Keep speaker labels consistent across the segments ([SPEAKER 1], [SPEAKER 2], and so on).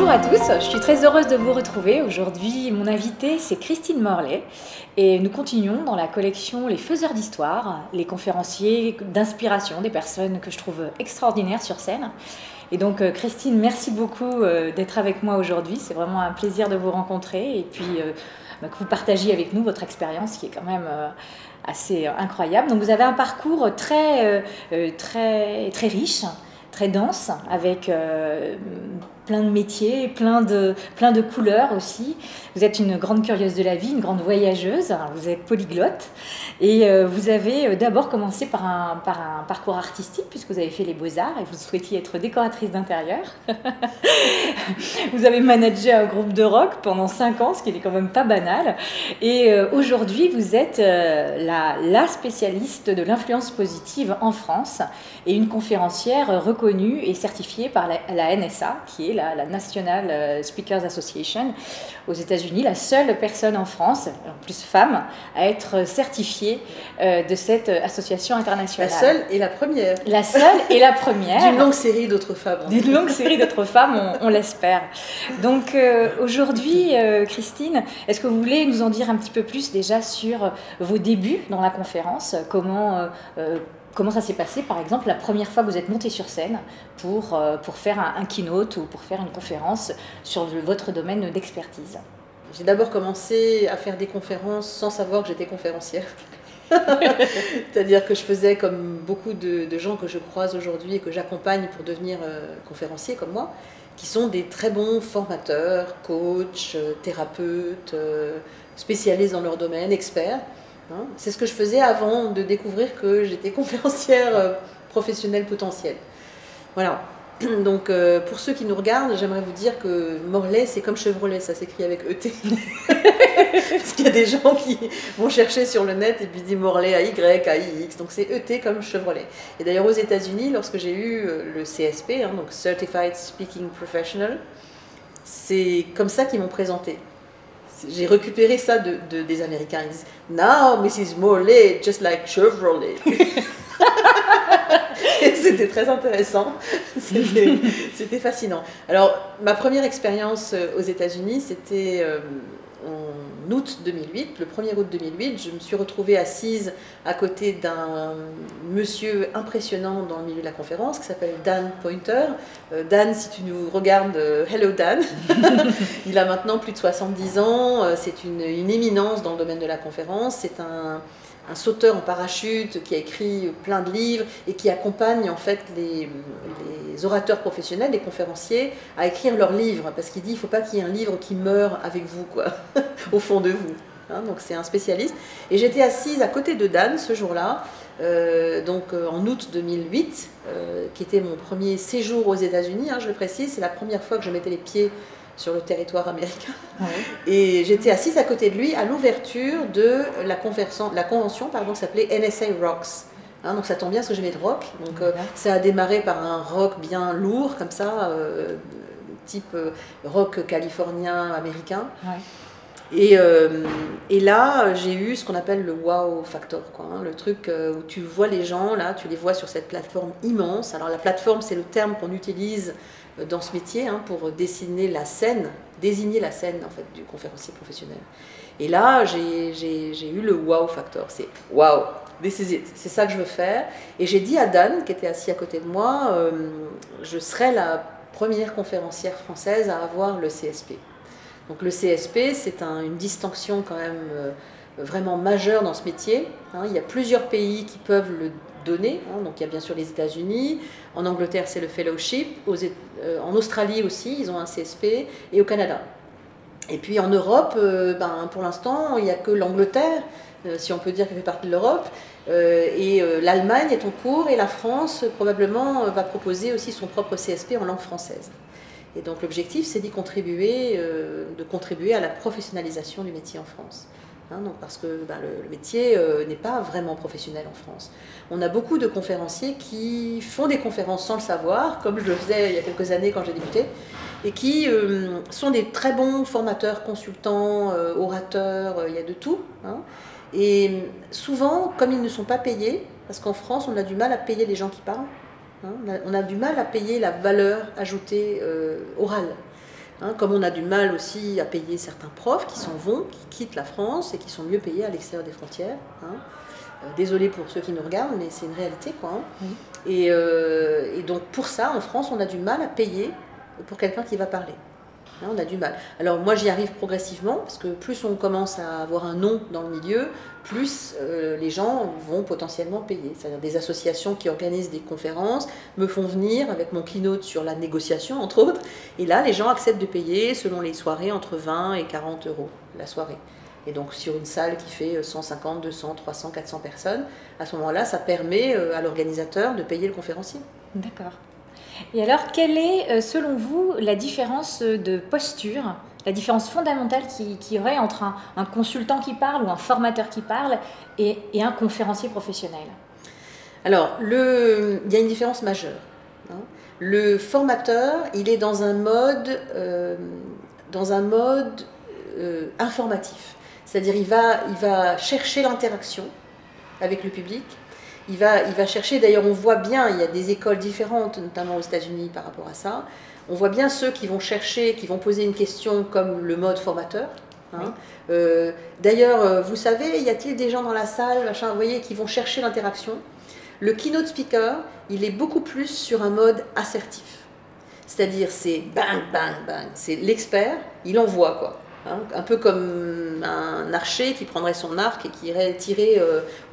[SPEAKER 1] Bonjour à tous, je suis très heureuse de vous retrouver. Aujourd'hui, mon invitée, c'est Christine Morlet. Et nous continuons dans la collection Les Faiseurs d'Histoire, les conférenciers d'inspiration, des personnes que je trouve extraordinaires sur scène. Et donc, Christine, merci beaucoup d'être avec moi aujourd'hui. C'est vraiment un plaisir de vous rencontrer et puis que vous partagiez avec nous votre expérience qui est quand même assez incroyable. Donc, vous avez un parcours très riche, très dense, avec plein de métiers, plein de couleurs aussi. Vous êtes une grande curieuse de la vie, une grande voyageuse, vous êtes polyglotte et vous avez d'abord commencé par un parcours artistique puisque vous avez fait les beaux-arts et vous souhaitiez être décoratrice d'intérieur. Vous avez managé un groupe de rock pendant 5 ans, ce qui n'est quand même pas banal. Et aujourd'hui, vous êtes la spécialiste de l'influence positive en France et une conférencière reconnue et certifiée par la NSA, qui est la National Speakers Association aux États-Unis, la seule personne en France, en plus femme, à être certifiée de cette association internationale.
[SPEAKER 2] La seule et la première.
[SPEAKER 1] La seule et la première.
[SPEAKER 2] D'une longue série d'autres femmes.
[SPEAKER 1] D'une longue série d'autres femmes, on l'espère. Donc aujourd'hui, Christine, est-ce que vous voulez nous en dire un petit peu plus déjà sur vos débuts dans la conférence, comment ça s'est passé, par exemple, la première fois que vous êtes montée sur scène pour faire un keynote ou pour faire une conférence sur votre domaine d'expertise?
[SPEAKER 2] J'ai d'abord commencé à faire des conférences sans savoir que j'étais conférencière. C'est-à-dire que je faisais comme beaucoup de gens que je croise aujourd'hui et que j'accompagne pour devenir conférenciers comme moi, qui sont des très bons formateurs, coachs, thérapeutes, spécialistes dans leur domaine, experts. C'est ce que je faisais avant de découvrir que j'étais conférencière professionnelle potentielle. Voilà. Donc pour ceux qui nous regardent, j'aimerais vous dire que Morlet, c'est comme Chevrolet, ça s'écrit avec ET. Parce qu'il y a des gens qui vont chercher sur le net et puis disent Morlet AY, AIX, donc c'est ET comme Chevrolet. Et d'ailleurs aux États-Unis, lorsque j'ai eu le CSP, donc Certified Speaking Professional, c'est comme ça qu'ils m'ont présenté. J'ai récupéré ça des Américains. Ils disent « Now, Mrs. Morlet, just like Chevrolet ». C'était très intéressant, c'était fascinant. Alors, ma première expérience aux États-Unis, c'était en août 2008, le 1er août 2008. Je me suis retrouvée assise à côté d'un monsieur impressionnant dans le milieu de la conférence qui s'appelle Dan Pointer. Dan, si tu nous regardes, hello Dan. Il a maintenant plus de 70 ans, c'est une éminence dans le domaine de la conférence, c'est un sauteur en parachute qui a écrit plein de livres et qui accompagne en fait les orateurs professionnels, les conférenciers, à écrire leurs livres, parce qu'il dit il ne faut pas qu'il y ait un livre qui meure avec vous, quoi, au fond de vous. Donc c'est un spécialiste. Et j'étais assise à côté de Dan ce jour-là, en août 2008, qui était mon premier séjour aux États-Unis, je le précise, c'est la première fois que je mettais les pieds sur le territoire américain. Ouais. Et j'étais assise à côté de lui à l'ouverture de la convention qui s'appelait NSA Rocks. Donc ça tombe bien parce que j'aimais le rock. Donc ça a démarré par un rock bien lourd comme ça, type rock californien américain. Ouais. Et là, j'ai eu ce qu'on appelle le wow factor, le truc où tu vois les gens, là, tu les vois sur cette plateforme immense. Alors la plateforme, c'est le terme qu'on utilise dans ce métier pour désigner la scène en fait du conférencier professionnel. Et là, j'ai eu le wow factor. C'est wow, this is it. C'est ça que je veux faire. Et j'ai dit à Dan, qui était assis à côté de moi, je serai la première conférencière française à avoir le CSP. Donc le CSP, c'est une distinction quand même vraiment majeure dans ce métier. Il y a plusieurs pays qui peuvent le donner. Donc il y a bien sûr les États-Unis, en Angleterre c'est le fellowship, en Australie aussi ils ont un CSP, et au Canada. Et puis en Europe, pour l'instant il n'y a que l'Angleterre, si on peut dire qu'elle fait partie de l'Europe, et l'Allemagne est en cours, et la France probablement va proposer aussi son propre CSP en langue française. Et donc l'objectif c'est de contribuer à la professionnalisation du métier en France. Donc parce que le métier n'est pas vraiment professionnel en France. On a beaucoup de conférenciers qui font des conférences sans le savoir, comme je le faisais il y a quelques années quand j'ai débuté, et qui sont des très bons formateurs, consultants, orateurs, il y a de tout. Et souvent, comme ils ne sont pas payés, parce qu'en France on a du mal à payer les gens qui parlent, on a du mal à payer la valeur ajoutée orale. Hein, comme on a du mal aussi à payer certains profs qui s'en vont, qui quittent la France et qui sont mieux payés à l'extérieur des frontières. Hein. Désolée pour ceux qui nous regardent, mais c'est une réalité, quoi. Hein. Oui. Et donc pour ça, en France, on a du mal à payer pour quelqu'un qui va parler. Hein, on a du mal. Alors moi, j'y arrive progressivement, parce que plus on commence à avoir un nom dans le milieu, plus les gens vont potentiellement payer. C'est-à-dire des associations qui organisent des conférences me font venir avec mon keynote sur la négociation, entre autres, et là, les gens acceptent de payer selon les soirées entre 20 et 40 euros la soirée. Et donc sur une salle qui fait 150, 200, 300, 400 personnes, à ce moment-là, ça permet à l'organisateur de payer le conférencier.
[SPEAKER 1] D'accord. Et alors, quelle est, selon vous, la différence de posture, la différence fondamentale qu'il y aurait entre un consultant qui parle ou un formateur qui parle et un conférencier professionnel?
[SPEAKER 2] Alors, il y a une différence majeure. Hein. Le formateur, il est dans un mode informatif. C'est-à-dire il va chercher l'interaction avec le public. Il va chercher, d'ailleurs on voit bien, il y a des écoles différentes, notamment aux États-Unis par rapport à ça. On voit bien ceux qui vont chercher, qui vont poser une question comme le mode formateur. Hein. Oui. D'ailleurs, vous savez, y a-t-il des gens dans la salle, machin, vous voyez, qui vont chercher l'interaction? Le keynote speaker, il est beaucoup plus sur un mode assertif. C'est-à-dire c'est bang, bang, bang. C'est l'expert, il envoie quoi. Hein, un peu comme un archer qui prendrait son arc et qui irait tirer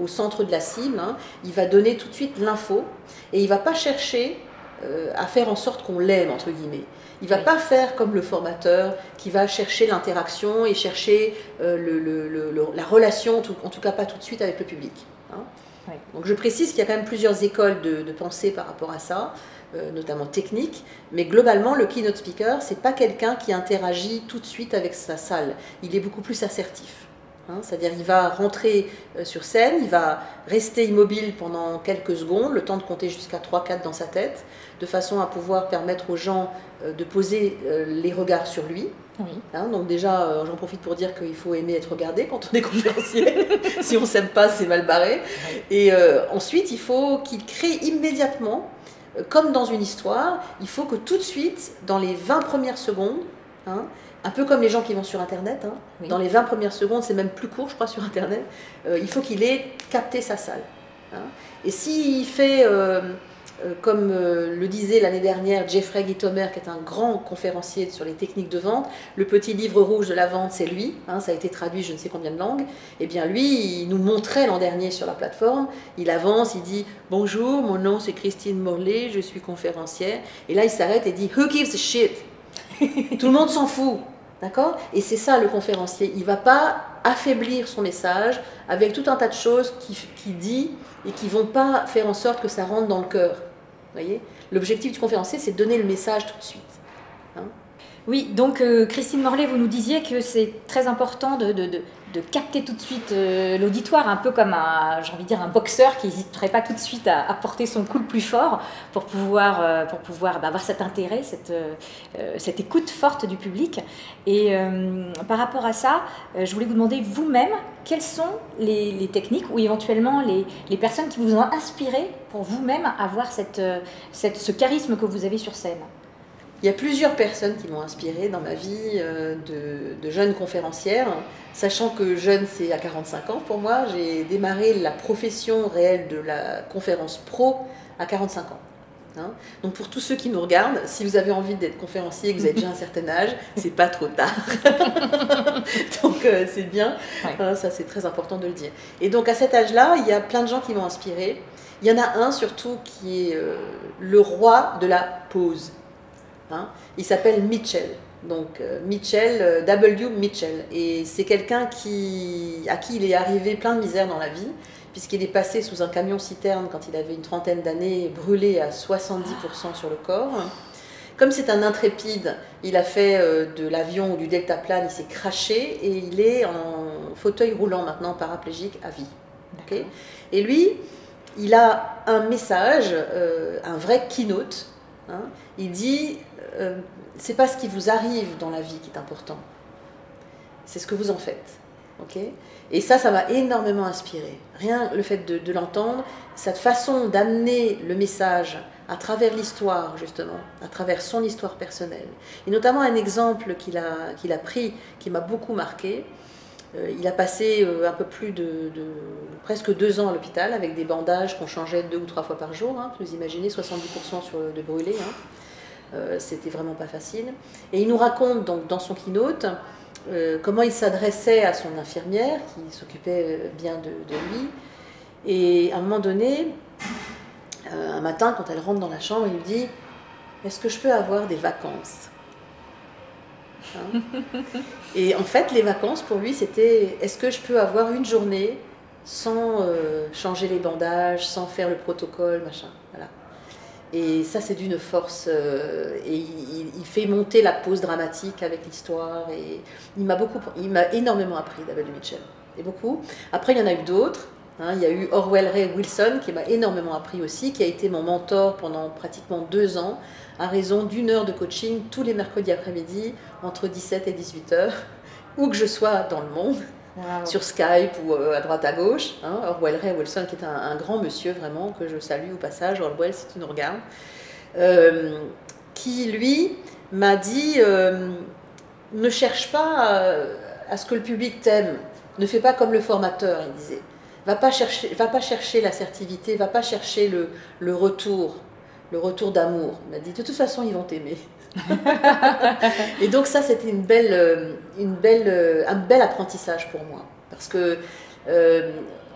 [SPEAKER 2] au centre de la cible. Hein. Il va donner tout de suite l'info et il ne va pas chercher à faire en sorte qu'on l'aime, entre guillemets. Il ne va pas faire comme le formateur qui va chercher l'interaction et chercher la relation, en tout cas pas tout de suite avec le public. Hein. Oui. Donc je précise qu'il y a quand même plusieurs écoles de pensée par rapport à ça. Notamment technique, mais globalement le keynote speaker, c'est pas quelqu'un qui interagit tout de suite avec sa salle, il est beaucoup plus assertif. Hein, c'est-à-dire il va rentrer sur scène, il va rester immobile pendant quelques secondes, le temps de compter jusqu'à 3-4 dans sa tête, de façon à pouvoir permettre aux gens de poser les regards sur lui. Oui. Hein, donc déjà, j'en profite pour dire qu'il faut aimer être regardé quand on est conférencier. Si on ne s'aime pas, c'est mal barré. Oui. Et ensuite, il faut qu'il crée immédiatement, comme dans une histoire, il faut que tout de suite, dans les 20 premières secondes, hein, un peu comme les gens qui vont sur Internet, hein, oui. Dans les 20 premières secondes, c'est même plus court, je crois, sur Internet, il faut qu'il ait capté sa salle. Hein. Et s'il fait, comme le disait l'année dernière Jeffrey Gitomer, qui est un grand conférencier sur les techniques de vente, le petit livre rouge de la vente, c'est lui, hein, ça a été traduit je ne sais combien de langues, et bien lui, il nous montrait l'an dernier sur la plateforme, il avance, il dit « Bonjour, mon nom c'est Christine Morlet, je suis conférencière », et là il s'arrête et dit « Who gives a shit ?» Tout le monde s'en fout, d'accord? Et c'est ça le conférencier, il ne va pas affaiblir son message avec tout un tas de choses qu'il dit et qui ne vont pas faire en sorte que ça rentre dans le cœur. Voyez, l'objectif du conférencier, c'est de donner le message tout de suite. Hein.
[SPEAKER 1] Oui, donc Christine Morlet, vous nous disiez que c'est très important de capter tout de suite l'auditoire, un peu comme j'ai envie de dire un boxeur qui n'hésiterait pas tout de suite à porter son coup le plus fort pour pouvoir avoir cet intérêt, cette écoute forte du public. Et par rapport à ça, je voulais vous demander vous-même quelles sont les techniques ou éventuellement les personnes qui vous ont inspiré pour vous-même avoir ce charisme que vous avez sur scène.
[SPEAKER 2] Il y a plusieurs personnes qui m'ont inspirée dans ma vie de jeune conférencière, sachant que jeune c'est à 45 ans pour moi. J'ai démarré la profession réelle de la conférence pro à 45 ans. Hein. Donc pour tous ceux qui nous regardent, si vous avez envie d'être conférencier et que vous avez déjà un certain âge, c'est pas trop tard. Donc c'est bien, ouais. Ça c'est très important de le dire. Et donc à cet âge-là, il y a plein de gens qui m'ont inspirée. Il y en a un surtout qui est le roi de la pause. Hein. Il s'appelle Mitchell, donc Mitchell, W. Mitchell, et c'est quelqu'un à qui il est arrivé plein de misère dans la vie, puisqu'il est passé sous un camion-citerne quand il avait une trentaine d'années, brûlé à 70% sur le corps. Comme c'est un intrépide, il a fait de l'avion ou du deltaplane, il s'est craché et il est en fauteuil roulant maintenant, paraplégique à vie. Okay. Et lui, il a un message, un vrai keynote. Hein. Il dit c'est pas ce qui vous arrive dans la vie qui est important, c'est ce que vous en faites. Okay. Et ça m'a énormément inspiré. Rien le fait de l'entendre, cette façon d'amener le message à travers l'histoire, justement, à travers son histoire personnelle. Et notamment un exemple qu'il a pris, qui m'a beaucoup marqué. Il a passé un peu plus presque 2 ans à l'hôpital avec des bandages qu'on changeait 2 ou 3 fois par jour. Hein. Vous imaginez, 70% de brûlés. Hein. C'était vraiment pas facile. Et il nous raconte donc dans son keynote comment il s'adressait à son infirmière qui s'occupait bien de lui. Et à un moment donné, un matin, quand elle rentre dans la chambre, il lui dit « Est-ce que je peux avoir des vacances ?» Hein. Et en fait, les vacances, pour lui, c'était « Est-ce que je peux avoir une journée sans changer les bandages, sans faire le protocole, machin ?» Voilà. Et ça, c'est d'une force. Et il fait monter la pause dramatique avec l'histoire. Et il m'a énormément appris, David Mitchell. Et beaucoup. Après, il y en a eu d'autres. Hein, il y a eu Orwell Ray Wilson, qui m'a énormément appris aussi, qui a été mon mentor pendant pratiquement 2 ans, à raison d'1 heure de coaching tous les mercredis après-midi, entre 17 et 18 heures, où que je sois dans le monde. Wow. Sur Skype ou à droite à gauche. Hein, Orwell Ray Wilson, qui est un grand monsieur vraiment, que je salue au passage, Orwell, si tu nous regardes, qui lui m'a dit ne cherche pas à ce que le public t'aime, ne fais pas comme le formateur, il disait. Va pas chercher l'assertivité, va pas chercher le retour d'amour. Il m'a dit de toute façon ils vont t'aimer. Et donc ça, c'était un bel apprentissage pour moi, parce que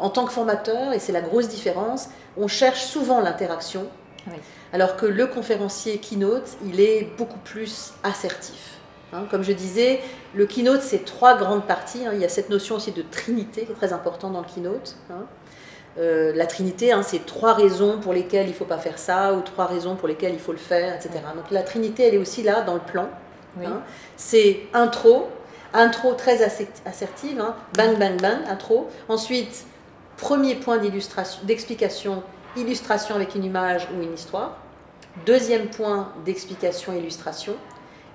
[SPEAKER 2] en tant que formateur, et c'est la grosse différence, on cherche souvent l'interaction, oui. Alors que le conférencier keynote, il est beaucoup plus assertif. Hein, comme je disais, le keynote, c'est 3 grandes parties. Hein. Il y a cette notion aussi de trinité qui est très importante dans le keynote. Hein. La trinité, hein, c'est 3 raisons pour lesquelles il ne faut pas faire ça, ou 3 raisons pour lesquelles il faut le faire, etc. Donc la trinité, elle est aussi là dans le plan. Oui. Hein. C'est intro très assertive, hein. Bang, bang, bang, intro. Ensuite, premier point d'explication, illustration avec une image ou une histoire. Deuxième point d'explication, illustration.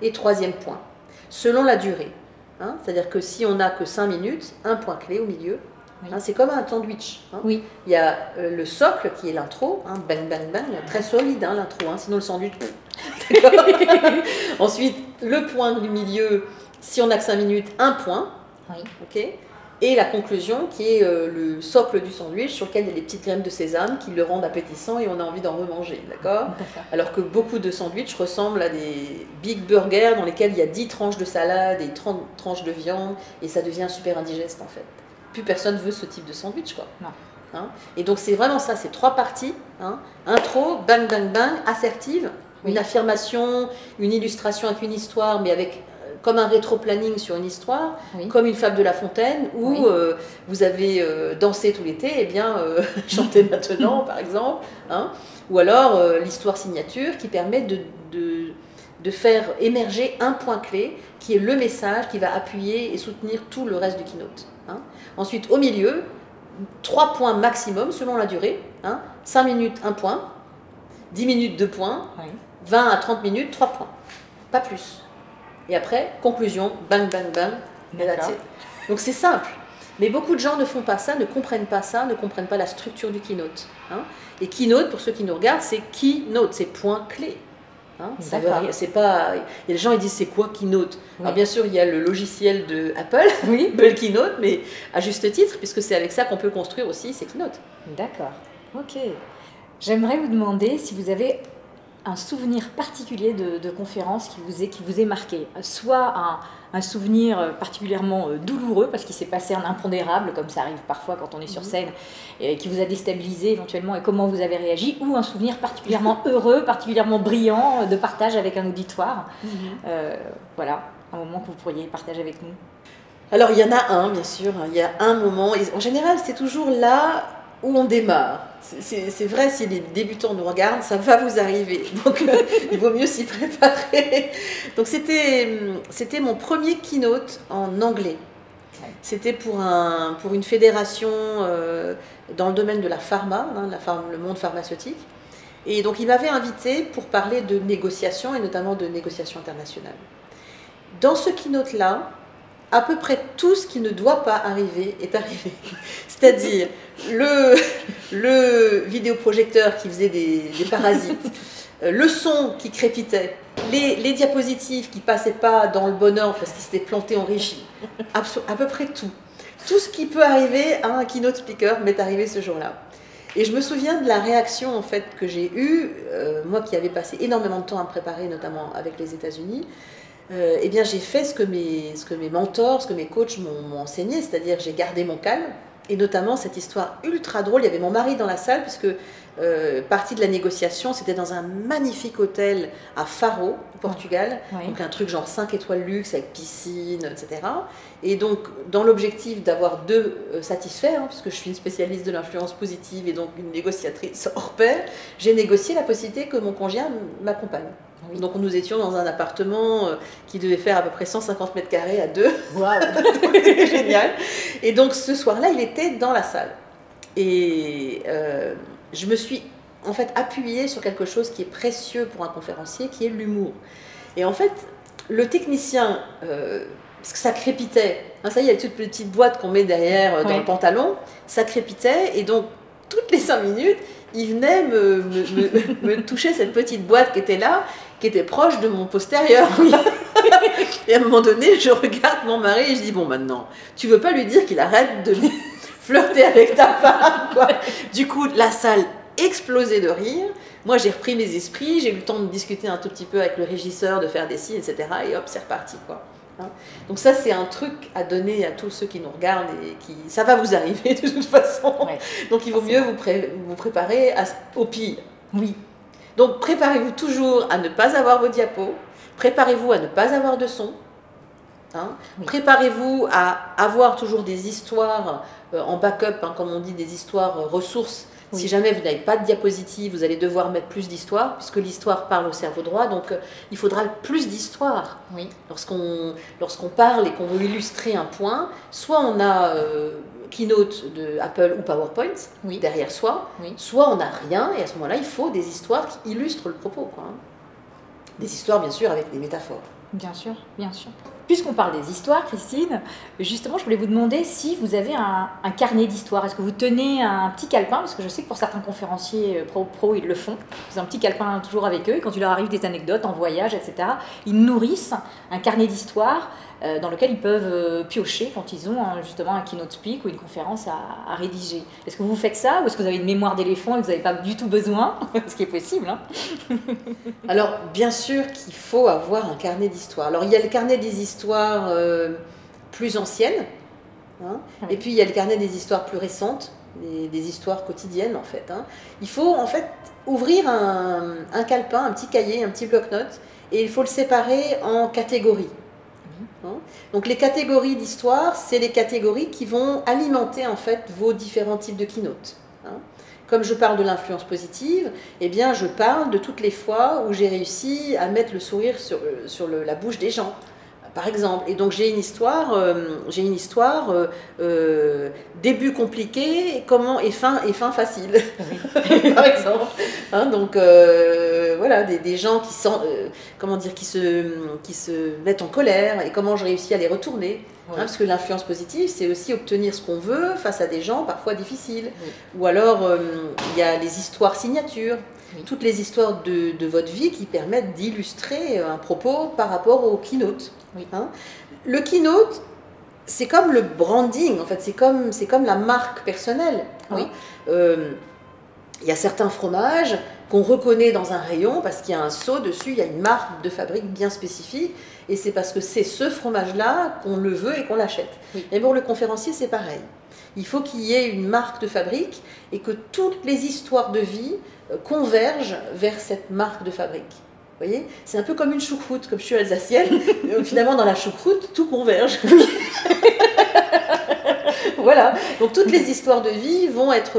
[SPEAKER 2] Et troisième point, selon la durée. Hein. C'est-à-dire que si on n'a que 5 minutes, un point clé au milieu. Oui. Hein, c'est comme un sandwich. Hein. Oui. Il y a le socle qui est l'intro, hein, bang, bang, bang, très solide hein, l'intro, hein, sinon le sandwich. Ensuite, le point du milieu, si on n'a que 5 minutes, un point. Oui. Okay. Et la conclusion qui est le socle du sandwich sur lequel il y a des petites graines de sésame qui le rendent appétissant et on a envie d'en remanger, d'accord ? Alors que beaucoup de sandwichs ressemblent à des big burgers dans lesquels il y a 10 tranches de salade et 30 tranches de viande et ça devient super indigeste en fait. Plus personne veut ce type de sandwich, quoi. Non. Hein ? Et donc c'est vraiment ça, c'est 3 parties. Hein ? Intro, bang, bang, bang, assertive, oui. Une affirmation, une illustration avec une histoire, mais avec... comme un rétro-planning sur une histoire, oui. Comme une fable de La Fontaine, où oui. Vous avez dansé tout l'été, eh bien, chantez maintenant, par exemple. Hein, ou alors, l'histoire signature qui permet de faire émerger un point clé, qui est le message qui va appuyer et soutenir tout le reste du keynote. Hein. Ensuite, au milieu, 3 points maximum selon la durée. Hein, 5 minutes, 1 point. 10 minutes, 2 points. Oui. 20 à 30 minutes, 3 points. Pas plus. Et après, conclusion, bang, bang, bang, et that's it. Donc c'est simple. Mais beaucoup de gens ne font pas ça, ne comprennent pas ça, ne comprennent pas la structure du keynote. Hein. Et keynote, pour ceux qui nous regardent, c'est keynote, c'est point clé. Hein. C'est pas... Il y a des gens qui disent c'est quoi keynote. Oui. Alors bien sûr, il y a le logiciel de Apple, oui. Le keynote, mais à juste titre, puisque c'est avec ça qu'on peut construire aussi ces keynotes.
[SPEAKER 1] D'accord, ok. J'aimerais vous demander si vous avez un souvenir particulier de conférence qui vous est marqué, soit un souvenir particulièrement douloureux parce qu'il s'est passé un impondérable, comme ça arrive parfois quand on est sur scène, et qui vous a déstabilisé éventuellement et comment vous avez réagi, ou un souvenir particulièrement heureux, particulièrement brillant de partage avec un auditoire. Voilà, un moment que vous pourriez partager avec nous.
[SPEAKER 2] Alors il y en a un, bien sûr, il y a un moment, et en général c'est toujours là où on démarre. C'est vrai, si les débutants nous regardent, ça va vous arriver. Donc, il vaut mieux s'y préparer. Donc, c'était mon premier keynote en anglais. C'était pour une fédération dans le domaine de la pharma, hein, le monde pharmaceutique. Et donc, il m'avait invité pour parler de négociation, et notamment de négociation internationale. Dans ce keynote-là, à peu près tout ce qui ne doit pas arriver est arrivé. C'est-à-dire le vidéoprojecteur qui faisait des parasites, le son qui crépitait, les diapositives qui passaient pas dans le bon ordre parce qu'ils s'étaient plantés en régie, à peu près tout. Tout ce qui peut arriver à un keynote speaker m'est arrivé ce jour-là. Et je me souviens de la réaction en fait que j'ai eue, moi qui avais passé énormément de temps à me préparer, notamment avec les États-Unis. Eh bien j'ai fait ce que mes mentors, ce que mes coachs m'ont enseigné, c'est-à-dire j'ai gardé mon calme. Et notamment cette histoire ultra drôle, il y avait mon mari dans la salle, puisque partie de la négociation, c'était dans un magnifique hôtel à Faro, au Portugal,
[SPEAKER 1] Oui.
[SPEAKER 2] donc un truc genre 5 étoiles luxe avec piscine, etc. Et donc dans l'objectif d'avoir deux satisfaits, puisque je suis une spécialiste de l'influence positive et donc une négociatrice hors pair, j'ai négocié la possibilité que mon conjoint m'accompagne. Oui. Donc nous étions dans un appartement qui devait faire à peu près 150 mètres carrés à deux.
[SPEAKER 1] Waouh.
[SPEAKER 2] C'était génial. Et donc ce soir-là, il était dans la salle. Et je me suis en fait appuyée sur quelque chose qui est précieux pour un conférencier, qui est l'humour. Et en fait, le technicien, parce que ça crépitait, ça y est, il y a toute petite boîte qu'on met derrière dans le pantalon, ça crépitait, et donc toutes les 5 minutes, il venait me toucher cette petite boîte qui était là, qui était proche de mon postérieur. Et à un moment donné, je regarde mon mari et je dis, bon maintenant, tu veux pas lui dire qu'il arrête de flirter avec ta femme, quoi. Du coup, la salle explosait de rire. Moi, j'ai repris mes esprits, j'ai eu le temps de discuter un tout petit peu avec le régisseur, de faire des signes, etc. Et hop, c'est reparti, quoi. Donc ça, c'est un truc à donner à tous ceux qui nous regardent et qui... Ça va vous arriver de toute façon. Ouais. Donc il vaut mieux vous préparer au pire.
[SPEAKER 1] Oui.
[SPEAKER 2] Donc préparez-vous toujours à ne pas avoir vos diapos. Préparez-vous à ne pas avoir de son. Oui. Préparez-vous à avoir toujours des histoires en backup, comme on dit, des histoires ressources. Oui. Si jamais vous n'avez pas de diapositive, vous allez devoir mettre plus d'histoire, puisque l'histoire parle au cerveau droit, donc il faudra plus d'histoire.
[SPEAKER 1] Oui.
[SPEAKER 2] Lorsqu'on parle et qu'on veut illustrer un point, soit on a Keynote de Apple ou PowerPoint derrière soi, soit on n'a rien, et à ce moment-là, il faut des histoires qui illustrent le propos, quoi. Des histoires, bien sûr, avec des métaphores.
[SPEAKER 1] Bien sûr, bien sûr. Puisqu'on parle des histoires, Christine, justement, je voulais vous demander si vous avez un carnet d'histoire. Est-ce que vous tenez un petit calepin? Parce que je sais que pour certains conférenciers pro, ils le font. Ils ont un petit calepin toujours avec eux. Et quand il leur arrive des anecdotes en voyage, etc., ils nourrissent un carnet d'histoire dans lequel ils peuvent piocher quand ils ont justement un keynote speak ou une conférence à rédiger. Est-ce que vous faites ça ou est-ce que vous avez une mémoire d'éléphant et que vous n'avez pas du tout besoin? Ce qui est possible.
[SPEAKER 2] Alors, bien sûr qu'il faut avoir un carnet d'histoire. Alors, il y a le carnet des histoires plus anciennes, et puis il y a le carnet des histoires plus récentes, des histoires quotidiennes, en fait. Il faut, en fait, ouvrir un calepin, un petit cahier, un petit bloc-notes, et il faut le séparer en catégories. Donc les catégories d'histoire, c'est les catégories qui vont alimenter en fait vos différents types de keynote. Comme je parle de l'influence positive, eh bien je parle de toutes les fois où j'ai réussi à mettre le sourire sur la bouche des gens, par exemple. Et donc j'ai une histoire, début compliqué et fin facile, par exemple. Donc voilà, des gens qui se mettent en colère et comment je réussis à les retourner. Parce que l'influence positive, c'est aussi obtenir ce qu'on veut face à des gens parfois difficiles. Ou alors, il y a les histoires signatures, toutes les histoires de votre vie qui permettent d'illustrer un propos par rapport au keynote. Le keynote, c'est comme le branding, en fait, c'est comme la marque personnelle. Il y a certains fromages qu'on reconnaît dans un rayon parce qu'il y a un sceau dessus, il y a une marque de fabrique bien spécifique, et c'est parce que c'est ce fromage-là qu'on le veut et qu'on l'achète. Et pour le conférencier, c'est pareil. Il faut qu'il y ait une marque de fabrique et que toutes les histoires de vie convergent vers cette marque de fabrique. Vous voyez, c'est un peu comme une choucroute, comme je suis alsacienne, finalement dans la choucroute, tout converge. Voilà, donc toutes les histoires de vie vont être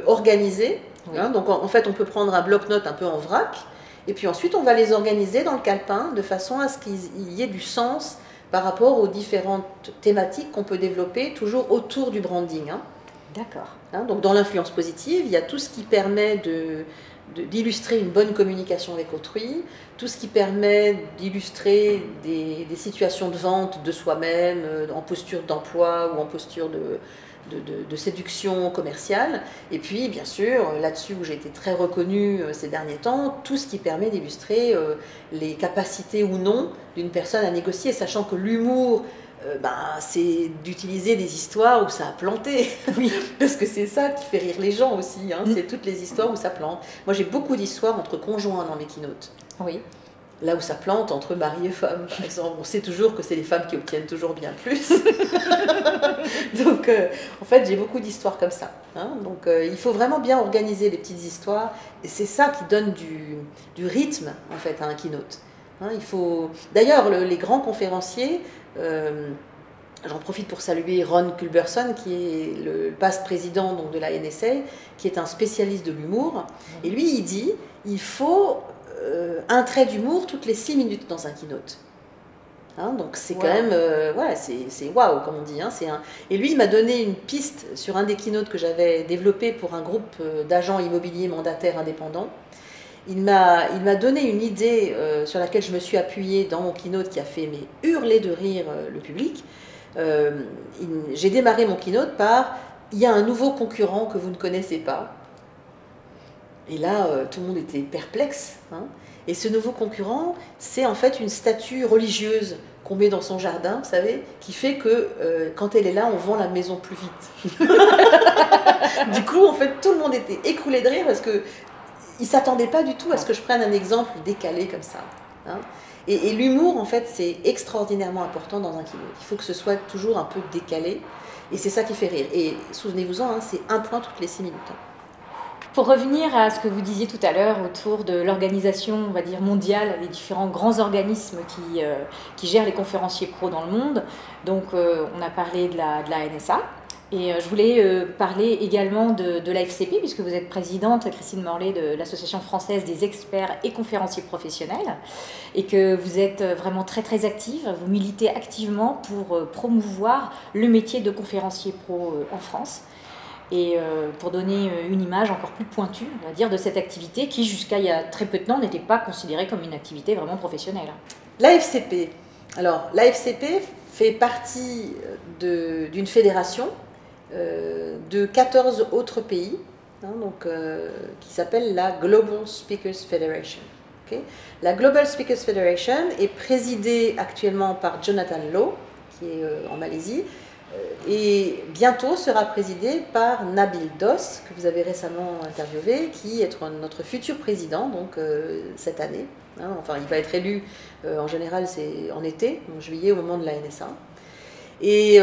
[SPEAKER 2] organisées. Donc en fait, on peut prendre un bloc-notes un peu en vrac, et puis ensuite on va les organiser dans le calepin de façon à ce qu'il y ait du sens par rapport aux différentes thématiques qu'on peut développer toujours autour du branding.
[SPEAKER 1] D'accord.
[SPEAKER 2] Donc dans l'influence positive, il y a tout ce qui permet d'illustrer une bonne communication avec autrui, tout ce qui permet d'illustrer des situations de vente de soi-même, en posture d'emploi ou en posture de séduction commerciale. Et puis, bien sûr, là-dessus où j'ai été très reconnue ces derniers temps, tout ce qui permet d'illustrer les capacités ou non d'une personne à négocier, sachant que l'humour, c'est d'utiliser des histoires où ça a planté. Oui. Parce que c'est ça qui fait rire les gens aussi, hein. C'est toutes les histoires où ça plante. Moi, j'ai beaucoup d'histoires entre conjoints dans mes keynotes.
[SPEAKER 1] Oui.
[SPEAKER 2] Là où ça plante entre mari et femme, par exemple. On sait toujours que c'est les femmes qui obtiennent toujours bien plus. Donc, en fait, j'ai beaucoup d'histoires comme ça, hein. Donc, il faut vraiment bien organiser les petites histoires. Et c'est ça qui donne du rythme, en fait, à un keynote. Hein, il faut... D'ailleurs, les grands conférenciers... j'en profite pour saluer Ron Culberson, qui est le past président donc, de la NSA, qui est un spécialiste de l'humour. Et lui, il dit il faut un trait d'humour toutes les 6 minutes dans un keynote. Hein, donc c'est quand même, c'est waouh, comme on dit. Hein, Et lui, il m'a donné une piste sur un des keynotes que j'avais développé pour un groupe d'agents immobiliers mandataires indépendants. Il m'a donné une idée sur laquelle je me suis appuyée dans mon keynote qui a fait hurler de rire le public. J'ai démarré mon keynote par « Il y a un nouveau concurrent que vous ne connaissez pas ». Et là, tout le monde était perplexe. Hein. Et ce nouveau concurrent, c'est en fait une statue religieuse qu'on met dans son jardin, vous savez, qui fait que quand elle est là, on vend la maison plus vite. Du coup, en fait, tout le monde était écroulé de rire parce que ils ne s'attendaient pas du tout à ce que je prenne un exemple décalé comme ça. Hein. Et l'humour, en fait, c'est extraordinairement important dans un keynote. Il faut que ce soit toujours un peu décalé. Et c'est ça qui fait rire. Et souvenez-vous-en, hein, c'est un point toutes les 6 minutes. Hein.
[SPEAKER 1] Pour revenir à ce que vous disiez tout à l'heure autour de l'organisation, on va dire, mondiale, les différents grands organismes qui gèrent les conférenciers pros dans le monde. Donc, on a parlé de la NSA. Et je voulais parler également de la FCP, puisque vous êtes présidente, Christine Morlet, de l'Association française des experts et conférenciers professionnels, et que vous êtes vraiment très très active, vous militez activement pour promouvoir le métier de conférencier pro en France, et pour donner une image encore plus pointue, on va dire, de cette activité qui, jusqu'à il y a très peu de temps, n'était pas considérée comme une activité vraiment professionnelle.
[SPEAKER 2] La FCP. Alors, la FCP fait partie d'une fédération de 14 autres pays, hein, donc, qui s'appelle la Global Speakers Federation. Okay. La Global Speakers Federation est présidée actuellement par Jonathan Law, qui est en Malaisie, et bientôt sera présidée par Nabil Dos, que vous avez récemment interviewé, qui est notre futur président, donc cette année. Hein, enfin, il va être élu, en général, c'est en été, en juillet, au moment de la NSA. Et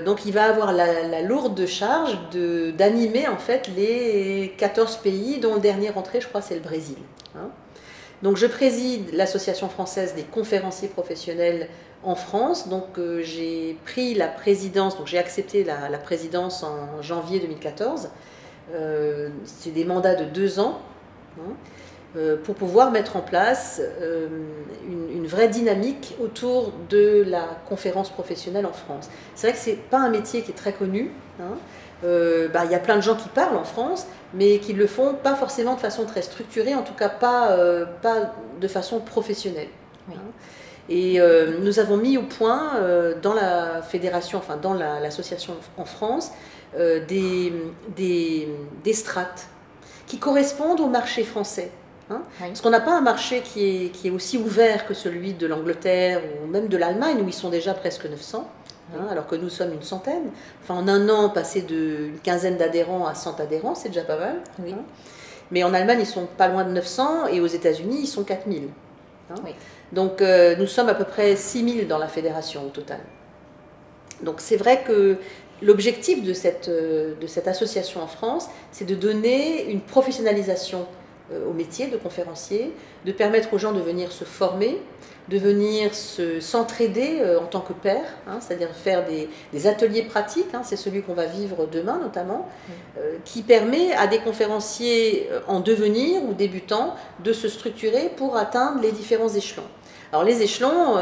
[SPEAKER 2] donc il va avoir la lourde charge d'animer en fait les 14 pays dont le dernier rentré, je crois, c'est le Brésil. Hein. Donc je préside l'Association française des conférenciers professionnels en France. Donc j'ai pris la présidence, donc j'ai accepté la présidence en janvier 2014. C'est des mandats de 2 ans. Hein, pour pouvoir mettre en place une vraie dynamique autour de la conférence professionnelle en France. C'est vrai que ce n'est pas un métier qui est très connu. Hein. Y a plein de gens qui parlent en France, mais qui ne le font pas forcément de façon très structurée, en tout cas pas de façon professionnelle. Oui. Hein. Et nous avons mis au point dans la fédération, enfin dans l'association en France, des strates qui correspondent au marché français. Hein, oui. Parce qu'on n'a pas un marché qui est aussi ouvert que celui de l'Angleterre ou même de l'Allemagne, où ils sont déjà presque 900, hein, alors que nous sommes une centaine. Enfin, en un an, passer d'une quinzaine d'adhérents à 100 adhérents, c'est déjà pas mal. Oui. Hein. Mais en Allemagne, ils sont pas loin de 900, et aux États-Unis, ils sont 4000. Hein. Oui. Donc, nous sommes à peu près 6000 dans la fédération au total. Donc, c'est vrai que l'objectif de cette association en France, c'est de donner une professionnalisation au métier de conférencier, de permettre aux gens de venir se former, de venir s'entraider en tant que pair, hein, c'est-à-dire faire des ateliers pratiques, hein, c'est celui qu'on va vivre demain notamment, qui permet à des conférenciers en devenir ou débutants de se structurer pour atteindre les différents échelons. Alors les échelons,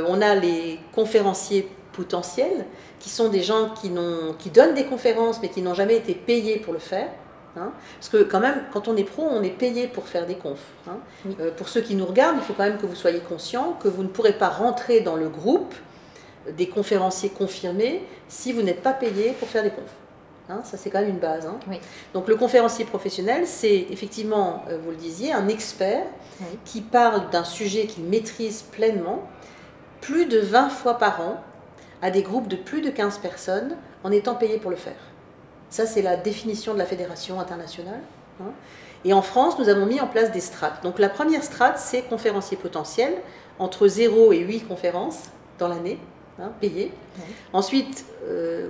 [SPEAKER 2] on a les conférenciers potentiels, qui sont des gens qui donnent des conférences mais qui n'ont jamais été payés pour le faire. Hein, parce que quand même, quand on est pro, on est payé pour faire des confs. Hein.
[SPEAKER 1] Oui.
[SPEAKER 2] Pour ceux qui nous regardent, il faut quand même que vous soyez conscients que vous ne pourrez pas rentrer dans le groupe des conférenciers confirmés si vous n'êtes pas payé pour faire des confs. Hein, ça, c'est quand même une base. Hein.
[SPEAKER 1] Oui.
[SPEAKER 2] Donc le conférencier professionnel, c'est effectivement, vous le disiez, un expert
[SPEAKER 1] Oui.
[SPEAKER 2] qui parle d'un sujet qu'il maîtrise pleinement, plus de 20 fois par an, à des groupes de plus de 15 personnes, en étant payé pour le faire. Ça, c'est la définition de la Fédération internationale. Hein. Et en France, nous avons mis en place des strates. Donc la première strate, c'est conférencier potentiel, entre 0 et 8 conférences dans l'année, hein, payé.
[SPEAKER 1] Oui.
[SPEAKER 2] Ensuite,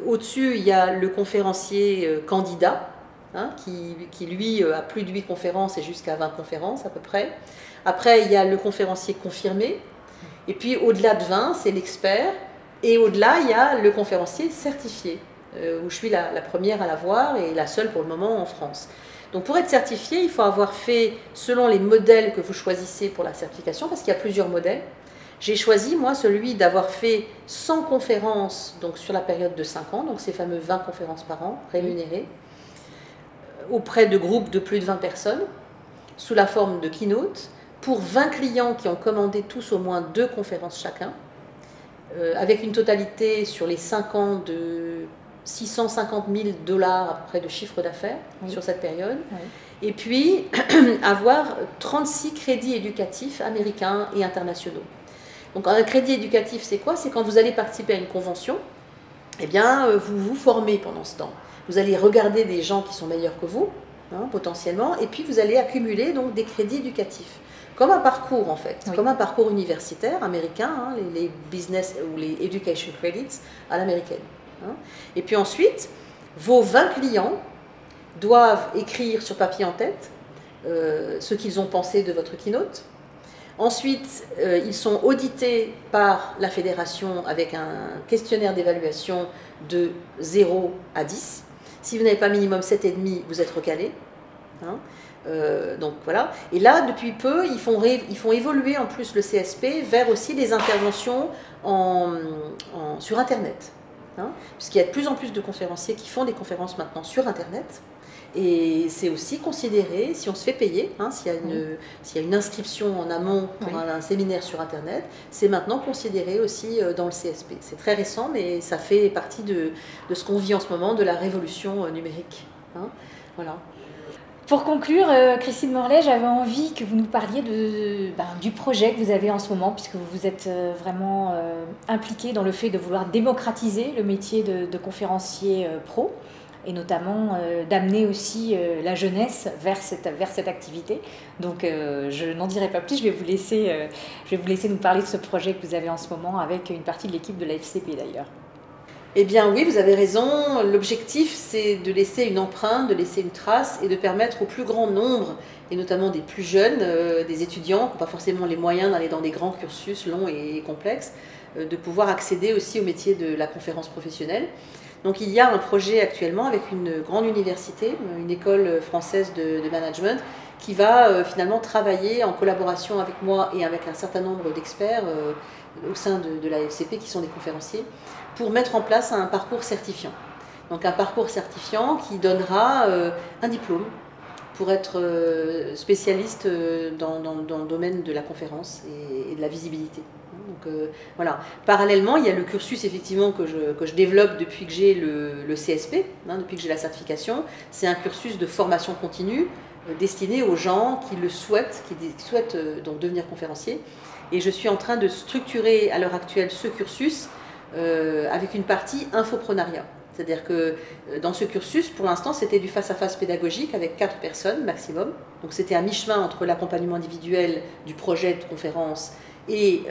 [SPEAKER 2] au-dessus, il y a le conférencier candidat, hein, qui lui a plus de 8 conférences et jusqu'à 20 conférences à peu près. Après, il y a le conférencier confirmé. Et puis au-delà de 20, c'est l'expert. Et au-delà, il y a le conférencier certifié, où je suis la première à l'avoir et la seule pour le moment en France. Donc pour être certifié, il faut avoir fait, selon les modèles que vous choisissez pour la certification, parce qu'il y a plusieurs modèles, j'ai choisi, moi, celui d'avoir fait 100 conférences donc sur la période de 5 ans, donc ces fameux 20 conférences par an, rémunérées, auprès de groupes de plus de 20 personnes, sous la forme de keynote, pour 20 clients qui ont commandé tous au moins 2 conférences chacun, avec une totalité sur les 5 ans de 650 000 $ à peu près de chiffre d'affaires sur cette période. Oui. Et puis, avoir 36 crédits éducatifs américains et internationaux. Donc un crédit éducatif, c'est quoi? C'est quand vous allez participer à une convention, eh bien, vous vous formez pendant ce temps. Vous allez regarder des gens qui sont meilleurs que vous, hein, potentiellement, et puis vous allez accumuler donc des crédits éducatifs. Comme un parcours en fait, oui. Comme un parcours universitaire américain, hein, les business ou les education credits à l'américaine. Hein. Et puis ensuite, vos 20 clients doivent écrire sur papier en tête ce qu'ils ont pensé de votre keynote. Ensuite, ils sont audités par la fédération avec un questionnaire d'évaluation de 0 à 10. Si vous n'avez pas minimum 7,5, vous êtes recalé. Hein. Donc voilà. Et là, depuis peu, ils font évoluer en plus le CSP vers aussi des interventions sur Internet. Hein, puisqu'il y a de plus en plus de conférenciers qui font des conférences maintenant sur Internet. Et c'est aussi considéré, si on se fait payer, hein, s'il y a une inscription en amont pour un séminaire sur Internet, c'est maintenant considéré aussi dans le CSP. C'est très récent, mais ça fait partie de ce qu'on vit en ce moment, de la révolution numérique. Hein, voilà.
[SPEAKER 1] Pour conclure, Christine Morlet, j'avais envie que vous nous parliez du projet que vous avez en ce moment, puisque vous êtes vraiment impliquée dans le fait de vouloir démocratiser le métier de conférencier pro, et notamment d'amener aussi la jeunesse vers cette activité. Donc je n'en dirai pas plus, je vais vous laisser nous parler de ce projet que vous avez en ce moment avec une partie de l'équipe de la FCP d'ailleurs.
[SPEAKER 2] Eh bien oui, vous avez raison. L'objectif, c'est de laisser une empreinte, de laisser une trace et de permettre au plus grand nombre, et notamment des plus jeunes, des étudiants qui n'ont pas forcément les moyens d'aller dans des grands cursus longs et complexes, de pouvoir accéder aussi au métier de la conférence professionnelle. Donc il y a un projet actuellement avec une grande université, une école française de management, qui va finalement travailler en collaboration avec moi et avec un certain nombre d'experts au sein de la FCP qui sont des conférenciers, pour mettre en place un parcours certifiant. Donc un parcours certifiant qui donnera un diplôme pour être spécialiste dans le domaine de la conférence et de la visibilité. Donc voilà. Parallèlement, il y a le cursus effectivement que je développe depuis que j'ai le CSP, hein, depuis que j'ai la certification. C'est un cursus de formation continue destiné aux gens qui le souhaitent, qui souhaitent donc devenir conférencier. Et je suis en train de structurer à l'heure actuelle ce cursus avec une partie infoprenariat. C'est-à-dire que dans ce cursus, pour l'instant, c'était du face-à-face pédagogique avec 4 personnes maximum. Donc c'était à mi-chemin entre l'accompagnement individuel du projet de conférence et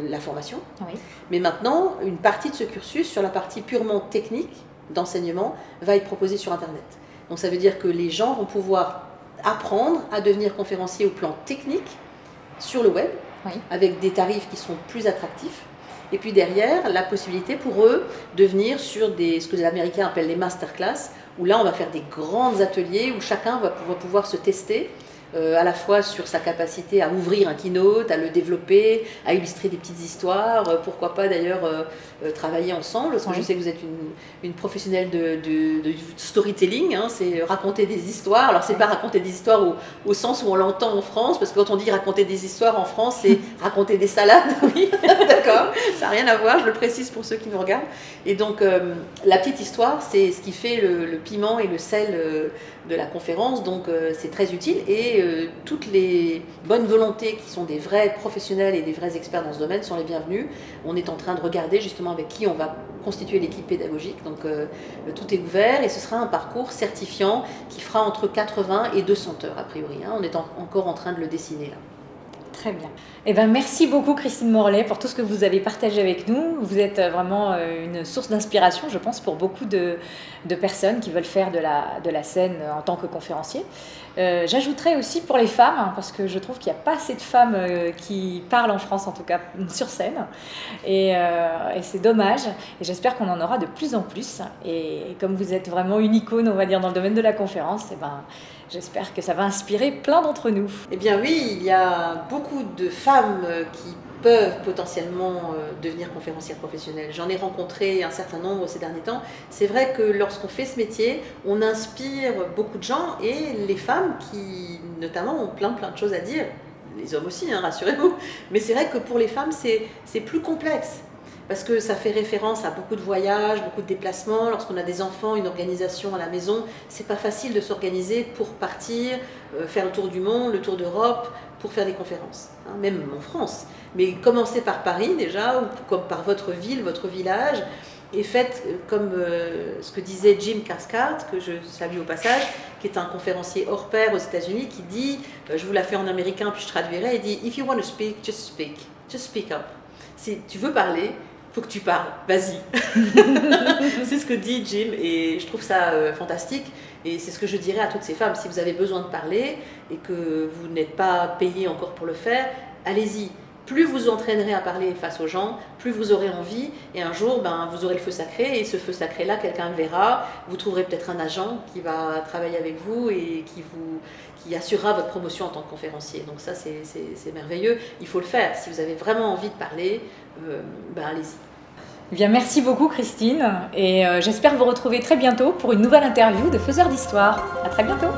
[SPEAKER 2] la formation. Oui. Mais maintenant, une partie de ce cursus, sur la partie purement technique d'enseignement, va être proposée sur Internet. Donc ça veut dire que les gens vont pouvoir apprendre à devenir conférencier au plan technique sur le web, oui, avec des tarifs qui sont plus attractifs. Et puis derrière, la possibilité pour eux de venir sur ce que les Américains appellent les masterclass, où là on va faire des grands ateliers où chacun va pouvoir se tester à la fois sur sa capacité à ouvrir un keynote, à le développer, à illustrer des petites histoires, pourquoi pas d'ailleurs travailler ensemble, parce que je sais que vous êtes une professionnelle de storytelling, hein, c'est raconter des histoires. Alors c'est pas raconter des histoires au sens où on l'entend en France, parce que quand on dit raconter des histoires en France, c'est raconter des salades, oui, d'accord, ça n'a rien à voir, je le précise pour ceux qui nous regardent. Et donc la petite histoire, c'est ce qui fait le piment et le sel de la conférence, donc c'est très utile, et toutes les bonnes volontés qui sont des vrais professionnels et des vrais experts dans ce domaine sont les bienvenus. On est en train de regarder justement avec qui on va constituer l'équipe pédagogique, donc tout est ouvert, et ce sera un parcours certifiant qui fera entre 80 et 200 heures a priori, hein. On est encore en train de le dessiner là.
[SPEAKER 1] Très bien. Eh ben, merci beaucoup Christine Morlet pour tout ce que vous avez partagé avec nous. Vous êtes vraiment une source d'inspiration, je pense, pour beaucoup de personnes qui veulent faire de la scène en tant que conférencier. J'ajouterais aussi pour les femmes, hein, parce que je trouve qu'il n'y a pas assez de femmes qui parlent en France, en tout cas sur scène. Et c'est dommage. Et j'espère qu'on en aura de plus en plus. Et comme vous êtes vraiment une icône, on va dire, dans le domaine de la conférence, eh ben, j'espère que ça va inspirer plein d'entre nous.
[SPEAKER 2] Eh bien oui, il y a beaucoup de femmes qui peuvent potentiellement devenir conférencières professionnelles. J'en ai rencontré un certain nombre ces derniers temps. C'est vrai que lorsqu'on fait ce métier, on inspire beaucoup de gens, et les femmes qui, notamment, ont plein de choses à dire, les hommes aussi, hein, rassurez-vous, mais c'est vrai que pour les femmes, c'est plus complexe. Parce que ça fait référence à beaucoup de voyages, beaucoup de déplacements. Lorsqu'on a des enfants, une organisation à la maison, c'est pas facile de s'organiser pour partir, faire le tour du monde, le tour d'Europe, pour faire des conférences, hein, même en France. Mais commencez par Paris déjà, ou comme par votre ville, votre village, et faites comme ce que disait Jim Cathcart, que je salue au passage, qui est un conférencier hors pair aux États-Unis, qui dit, je vous la fais en américain puis je traduirai, il dit « If you want to speak, just speak up ». Si tu veux parler, faut que tu parles, vas-y. C'est ce que dit Jim, et je trouve ça fantastique, et c'est ce que je dirais à toutes ces femmes. Si vous avez besoin de parler et que vous n'êtes pas payé encore pour le faire, allez-y. Plus vous entraînerez à parler face aux gens, plus vous aurez envie, et un jour, vous aurez le feu sacré, et ce feu sacré-là, quelqu'un le verra, vous trouverez peut-être un agent qui va travailler avec vous et qui assurera votre promotion en tant que conférencier. Donc ça, c'est merveilleux, il faut le faire. Si vous avez vraiment envie de parler, allez-y.
[SPEAKER 1] Eh bien, merci beaucoup Christine, et j'espère vous retrouver très bientôt pour une nouvelle interview de Faiseurs d'Histoire. À très bientôt.